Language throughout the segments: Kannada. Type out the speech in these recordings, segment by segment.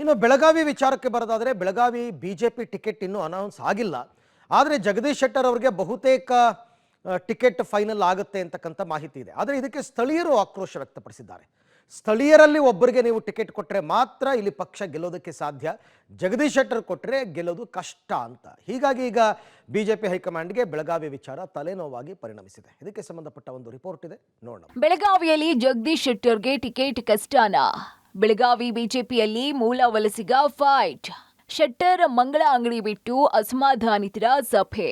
ಇನ್ನು ಬೆಳಗಾವಿ ವಿಚಾರಕ್ಕೆ ಬರೋದಾದರೆ ಬೆಳಗಾವಿ ಬಿಜೆಪಿ ಟಿಕೆಟ್ ಇನ್ನೂ ಅನೌನ್ಸ್ ಆಗಿಲ್ಲ. ಆದರೆ ಜಗದೀಶ್ ಶೆಟ್ಟರ್ ಅವರಿಗೆ ಬಹುತೇಕ ಟಿಕೆಟ್ ಫೈನಲ್ ಆಗುತ್ತೆ ಅಂತಕ್ಕಂಥ ಮಾಹಿತಿ ಇದೆ. ಆದರೆ ಇದಕ್ಕೆ ಸ್ಥಳೀಯರು ಆಕ್ರೋಶ ವ್ಯಕ್ತಪಡಿಸಿದ್ದಾರೆ. ಸ್ಥಳೀಯರಲ್ಲಿ ಒಬ್ಬರಿಗೆ ನೀವು ಟಿಕೆಟ್ ಕೊಟ್ಟರೆ ಮಾತ್ರ ಇಲ್ಲಿ ಪಕ್ಷ ಗೆಲ್ಲೋದಕ್ಕೆ ಸಾಧ್ಯ, ಜಗದೀಶ್ ಶೆಟ್ಟರ್ ಕೊಟ್ಟರೆ ಗೆಲ್ಲೋದು ಕಷ್ಟ ಅಂತ. ಹೀಗಾಗಿ ಈಗ ಬಿಜೆಪಿ ಹೈಕಮಾಂಡ್ಗೆ ಬೆಳಗಾವಿ ವಿಚಾರ ತಲೆನೋವಾಗಿ ಪರಿಣಮಿಸಿದೆ. ಇದಕ್ಕೆ ಸಂಬಂಧಪಟ್ಟ ಒಂದು ರಿಪೋರ್ಟ್ ಇದೆ, ನೋಡೋಣ. ಬೆಳಗಾವಿಯಲ್ಲಿ ಜಗದೀಶ್ ಶೆಟ್ಟರ್ಗೆ ಟಿಕೆಟ್ ಕಷ್ಟನಾ? ಬೆಳಗಾವಿ ಬಿಜೆಪಿಯಲ್ಲಿ ಮೂಲ ವಲಸಿಗ ಫೈಟ್. ಶೆಟ್ಟರ್ ಮಂಗಳ ಅಂಗಡಿ ಬಿಟ್ಟು ಅಸಮಾಧಾನಿತರ ಸಭೆ.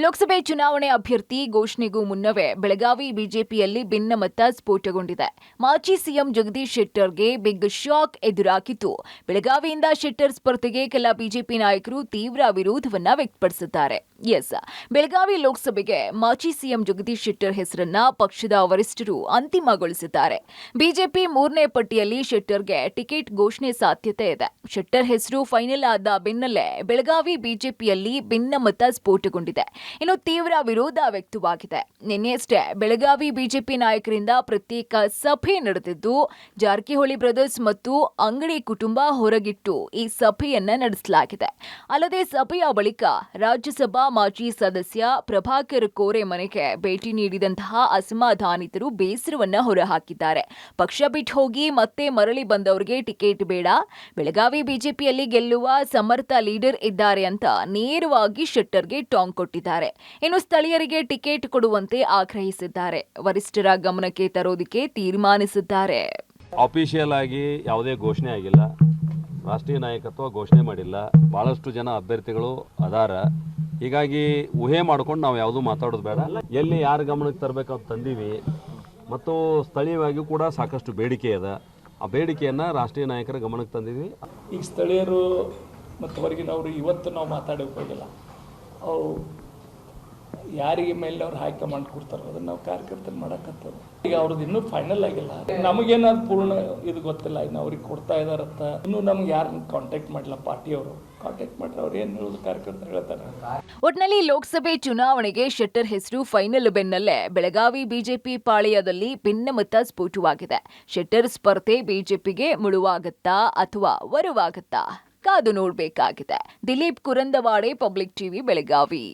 ಲೋಕಸಭೆ ಚುನಾವಣೆ ಅಭ್ಯರ್ಥಿ ಘೋಷಣೆಗೂ ಮುನ್ನವೇ ಬೆಳಗಾವಿ ಬಿಜೆಪಿಯಲ್ಲಿ ಭಿನ್ನಮತ ಸ್ಫೋಟಗೊಂಡಿದೆ. ಮಾಜಿ ಸಿಎಂ ಜಗದೀಶ್ ಶೆಟ್ಟರ್ಗೆ ಬಿಗ್ ಶಾಕ್ ಎದುರಾಗಿದ್ದು, ಬೆಳಗಾವಿಯಿಂದ ಶೆಟ್ಟರ್ ಸ್ಪರ್ಧೆಗೆ ಕೆಲ ಬಿಜೆಪಿ ನಾಯಕರು ತೀವ್ರ ವಿರೋಧವನ್ನ ವ್ಯಕ್ತಪಡಿಸಿದ್ದಾರೆ. ಬೆಳಗಾವಿ ಲೋಕಸಭೆಗೆ ಮಾಜಿ ಸಿಎಂ ಜಗದೀಶ್ ಶೆಟ್ಟರ್ ಹೆಸರನ್ನ ಪಕ್ಷದ ವರಿಷ್ಠರು ಅಂತಿಮಗೊಳಿಸಿದ್ದಾರೆ. ಬಿಜೆಪಿ 3ನೇ ಪಟ್ಟಿಯಲ್ಲಿ ಶೆಟ್ಟರ್ಗೆ ಟಿಕೆಟ್ ಘೋಷಣೆ ಸಾಧ್ಯತೆ ಇದೆ. ಶೆಟ್ಟರ್ ಹೆಸರು ಫೈನಲ್ ಆದ ಬೆನ್ನಲ್ಲೇ ಬೆಳಗಾವಿ ಬಿಜೆಪಿಯಲ್ಲಿ ಭಿನ್ನಮತ ಸ್ಫೋಟಗೊಂಡಿದೆ. ಇನ್ನು ತೀವ್ರ ವಿರೋಧ ವ್ಯಕ್ತವಾಗಿದೆ. ನಿನ್ನೆಯಷ್ಟೇ ಬೆಳಗಾವಿ ಬಿಜೆಪಿ ನಾಯಕರಿಂದ ಪ್ರತ್ಯೇಕ ಸಭೆ ನಡೆದಿದ್ದು, ಜಾರಕಿಹೊಳಿ ಬ್ರದರ್ಸ್ ಮತ್ತು ಅಂಗಡಿ ಕುಟುಂಬ ಹೊರಗಿಟ್ಟು ಈ ಸಭೆಯನ್ನ ನಡೆಸಲಾಗಿದೆ. ಅಲ್ಲದೆ ಸಭೆಯ ಬಳಿಕ ರಾಜ್ಯಸಭಾ ಮಾಜಿ ಸದಸ್ಯ ಪ್ರಭಾಕರ್ ಕೋರೆ ಮನೆಗೆ ಭೇಟಿ ನೀಡಿದಂತಹ ಅಸಮಾಧಾನಿತರು ಬೇಸರವನ್ನ ಹೊರಹಾಕಿದ್ದಾರೆ. ಪಕ್ಷ ಬಿಟ್ಟು ಹೋಗಿ ಮತ್ತೆ ಮರಳಿ ಬಂದವರಿಗೆ ಟಿಕೆಟ್ ಬೇಡ, ಬೆಳಗಾವಿ ಬಿಜೆಪಿಯಲ್ಲಿ ಗೆಲ್ಲುವ ಸಮರ್ಥ ಲೀಡರ್ ಇದ್ದಾರೆ ಅಂತ ನೇರವಾಗಿ ಶೆಟ್ಟರ್ಗೆ ಟಾಂಗ್ ಕೊಟ್ಟಿದ್ದಾರೆ. ಇನ್ನು ಸ್ಥಳೀಯರಿಗೆ ಟಿಕೆಟ್ ಕೊಡುವಂತೆ ಆಗ್ರಹಿಸಿದ್ದಾರೆ. ವರಿಷ್ಠರ ಗಮನಕ್ಕೆ ತರೋದಕ್ಕೆ ತೀರ್ಮಾನಿಸಿದ್ದಾರೆ. ಆಫಿಷಿಯಲ್ ಆಗಿ ಯಾವುದೇ ಘೋಷಣೆ ಆಗಿಲ್ಲ, ರಾಷ್ಟ್ರೀಯ ನಾಯಕತ್ವ ಘೋಷಣೆ ಮಾಡಿಲ್ಲ, ಬಹಳಷ್ಟು ಜನ ಅಭ್ಯರ್ಥಿಗಳು ಅದಾರ. ಹೀಗಾಗಿ ಊಹೆ ಮಾಡ್ಕೊಂಡು ನಾವು ಯಾವುದು ಮಾತಾಡೋದು ಬೇಡ. ಎಲ್ಲಿ ಯಾರ ಗಮನಕ್ಕೆ ತರಬೇಕಂತ ತಂದೀವಿ ಮತ್ತು ಸ್ಥಳೀಯವಾಗಿ ಕೂಡ ಸಾಕಷ್ಟು ಬೇಡಿಕೆ ಇದೆ. ಆ ಬೇಡಿಕೆಯನ್ನು ರಾಷ್ಟ್ರೀಯ ನಾಯಕರ ಗಮನಕ್ಕೆ ತಂದಿದ್ವಿ. ಈಗ ಸ್ಥಳೀಯರು ಮತ್ತು ಹೊರಗಿನವರು ಇವತ್ತು ನಾವು ಮಾತಾಡೋಕೆ ಹೋಗಿಲ್ಲ. ಅವು ಯಾರಿಗೆ ಮೇಲೆ ಅವ್ರು ಹೈಕಮಾಂಡ್ ಕೊಡ್ತಾರೋ ಅದನ್ನು ನಾವು ಕಾರ್ಯಕರ್ತರು ಮಾಡೋಕ್ಕಂಥದ್ದು. ಈಗ ಅವ್ರದ್ದು ಇನ್ನೂ ಫೈನಲ್ ಆಗಿಲ್ಲ. ನಮಗೇನಾದ್ರು ಪೂರ್ಣ ಇದು ಗೊತ್ತಿಲ್ಲ, ಇನ್ನು ಅವ್ರಿಗೆ ಕೊಡ್ತಾ ಇದಾರಂತ. ಇನ್ನೂ ನಮ್ಗೆ ಯಾರನ್ನ ಕಾಂಟ್ಯಾಕ್ಟ್ ಮಾಡಿಲ್ಲ. ಪಾರ್ಟಿಯವರು ಕಾಂಟ್ಯಾಕ್ಟ್ ಮಾಡ್ರೆ ಅವ್ರು ಏನು ಹೇಳೋದು ಕಾರ್ಯಕರ್ತರು ಹೇಳ್ತಾರೆ. ಒಟ್ನಲ್ಲಿ ಲೋಕಸಭೆ ಚುನಾವಣೆಗೆ ಶೆಟ್ಟರ್ ಹೆಸರು ಫೈನಲ್ ಬೆನ್ನಲ್ಲೇ ಬೆಳಗಾವಿ ಬಿಜೆಪಿ ಪಾಳೆಯದಲ್ಲಿ ಭಿನ್ನಮತ ಸ್ಫೋಟವಾಗಿದೆ. ಶೆಟ್ಟರ್ ಸ್ಪರ್ಧೆ ಬಿಜೆಪಿಗೆ ಮುಳುವಾಗತ್ತಾ ಅಥವಾ ವರವಾಗತ್ತಾ? ಕಾದು ನೋಡಬೇಕಾಗಿದೆ. Dileep Kurandawade, public TV, Belagavi.